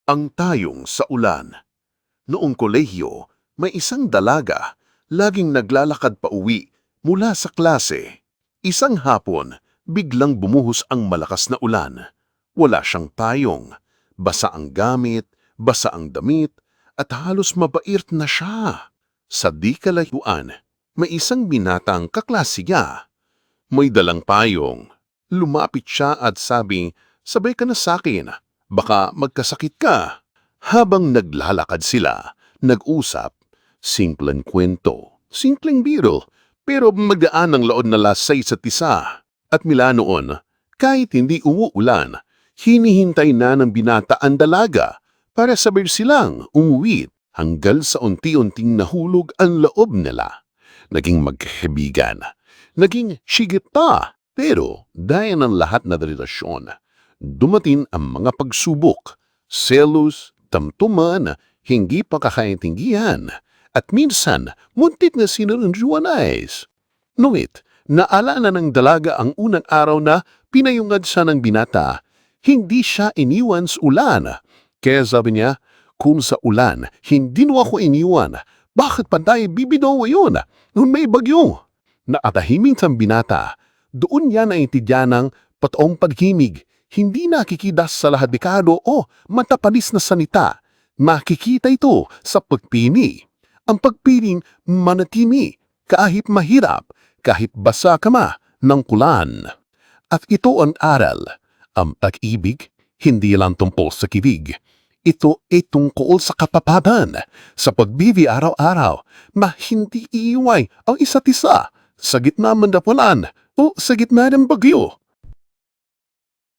Ang tayong sa ulan. Noong kolehiyo, may isang dalaga, laging naglalakad pa uwi mula sa klase. Isang hapon, biglang bumuhos ang malakas na ulan. Wala siyang payong, basa ang gamit, basa ang damit, at halos mabairt na siya. Sa di kalayuan, may isang binatang kaklase niya. May dalang payong. Lumapit siya at sabi, "Sabay ka na sa akin. Baka magkasakit ka." Habang naglalakad sila, nag-usap, simpleng kwento, simpleng biro, pero magaan ang laod nila sa isa't isa. At mula noon, kahit hindi umuulan, hinihintay na ng binata ang dalaga para sabay silang umuwi hanggang sa unti-unting nahulog ang loob nila. Naging magkaibigan, naging sigita, pero dahil ng lahat na relasyon, dumating ang mga pagsubok, selos, tamtuman, hindi pa kakaintindihan, at minsan muntit na sinurunjuanais. Ngunit, naalala ng dalaga ang unang araw na pinayungad siya ng binata. Hindi siya iniwan sa ulan. Kaya sabi niya, "Kung sa ulan, hindi mo ako iniwan. Bakit pa tayo bibido ngayon? Nung may bagyo." Naatahimik ang binata. Doon niya naintindihan ng patoong paghimig. Hindi nakikidas sa lahadikado o matapalis na salita. Makikita ito sa pagpili. Ang pagpiling manatimi, kahit mahirap, kahit basa ka ma ng kulan. At ito ang aral. Ang pag-ibig, hindi lang tungkol sa kibig. Ito ay tungkol sa kapapatan, sa pagbibi araw-araw, na hindi iiway ang isa't isa sa gitna man ng ulan o sa gitna ng bagyo.